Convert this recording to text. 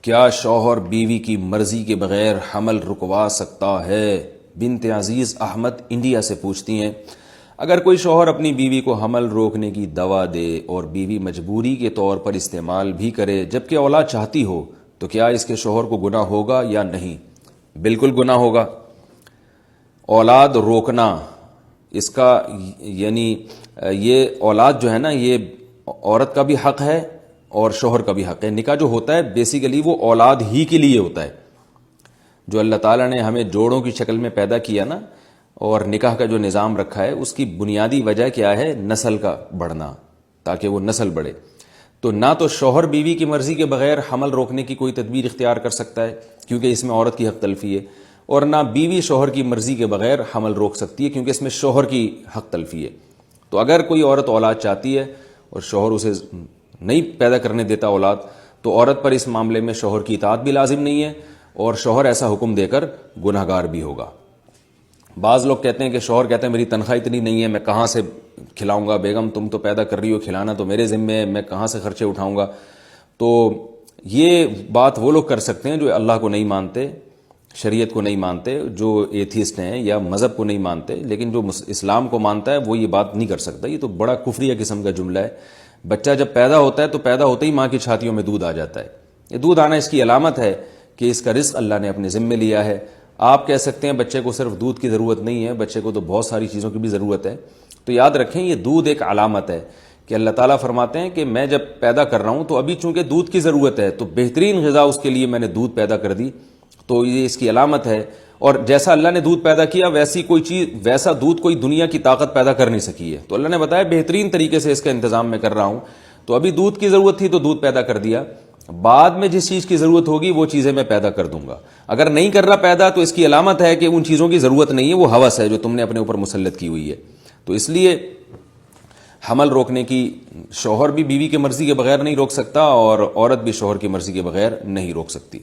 کیا شوہر بیوی کی مرضی کے بغیر حمل رکوا سکتا ہے؟ بنت عزیز احمد انڈیا سے پوچھتی ہیں، اگر کوئی شوہر اپنی بیوی کو حمل روکنے کی دوا دے اور بیوی مجبوری کے طور پر استعمال بھی کرے جبکہ اولاد چاہتی ہو تو کیا اس کے شوہر کو گناہ ہوگا یا نہیں؟ بالکل گناہ ہوگا۔ اولاد روکنا اس کا یعنی یہ اولاد جو ہے نا، یہ عورت کا بھی حق ہے اور شوہر کا بھی حق ہے۔ نکاح جو ہوتا ہے بیسیکلی وہ اولاد ہی کے لیے ہوتا ہے۔ جو اللہ تعالیٰ نے ہمیں جوڑوں کی شکل میں پیدا کیا نا، اور نکاح کا جو نظام رکھا ہے اس کی بنیادی وجہ کیا ہے؟ نسل کا بڑھنا، تاکہ وہ نسل بڑھے۔ تو نہ تو شوہر بیوی کی مرضی کے بغیر حمل روکنے کی کوئی تدبیر اختیار کر سکتا ہے کیونکہ اس میں عورت کی حق تلفی ہے، اور نہ بیوی شوہر کی مرضی کے بغیر حمل روک سکتی ہے کیونکہ اس میں شوہر کی حق تلفی ہے۔ تو اگر کوئی عورت اولاد چاہتی ہے اور شوہر اسے نہیں پیدا کرنے دیتا اولاد، تو عورت پر اس معاملے میں شوہر کی اطاعت بھی لازم نہیں ہے اور شوہر ایسا حکم دے کر گناہ گار بھی ہوگا۔ بعض لوگ کہتے ہیں کہ شوہر کہتے ہیں میری تنخواہ اتنی نہیں ہے، میں کہاں سے کھلاؤں گا؟ بیگم تم تو پیدا کر رہی ہو، کھلانا تو میرے ذمہ ہے، میں کہاں سے خرچے اٹھاؤں گا؟ تو یہ بات وہ لوگ کر سکتے ہیں جو اللہ کو نہیں مانتے، شریعت کو نہیں مانتے، جو ایتھیسٹ ہیں یا مذہب کو نہیں مانتے، لیکن جو اسلام کو مانتا ہے وہ یہ بات نہیں کر سکتا۔ یہ تو بڑا کفریہ قسم کا جملہ ہے۔ بچہ جب پیدا ہوتا ہے تو پیدا ہوتے ہی ماں کی چھاتیوں میں دودھ آ جاتا ہے۔ یہ دودھ آنا اس کی علامت ہے کہ اس کا رزق اللہ نے اپنے ذمہ لیا ہے۔ آپ کہہ سکتے ہیں بچے کو صرف دودھ کی ضرورت نہیں ہے، بچے کو تو بہت ساری چیزوں کی بھی ضرورت ہے۔ تو یاد رکھیں یہ دودھ ایک علامت ہے کہ اللہ تعالیٰ فرماتے ہیں کہ میں جب پیدا کر رہا ہوں تو ابھی چونکہ دودھ کی ضرورت ہے تو بہترین غذا اس کے لیے میں نے دودھ پیدا کر دی، تو یہ اس کی علامت ہے۔ اور جیسا اللہ نے دودھ پیدا کیا ویسا دودھ کوئی دنیا کی طاقت پیدا کر نہیں سکی ہے، تو اللہ نے بتایا بہترین طریقے سے اس کا انتظام میں کر رہا ہوں۔ تو ابھی دودھ کی ضرورت تھی تو دودھ پیدا کر دیا، بعد میں جس چیز کی ضرورت ہوگی وہ چیزیں میں پیدا کر دوں گا۔ اگر نہیں کر رہا پیدا تو اس کی علامت ہے کہ ان چیزوں کی ضرورت نہیں ہے، وہ ہوس ہے جو تم نے اپنے اوپر مسلط کی ہوئی ہے۔ تو اس لیے حمل روکنے کی شوہر بھی بیوی کی مرضی کے بغیر نہیں روک سکتا اور عورت بھی شوہر کی مرضی کے بغیر نہیں روک سکتی۔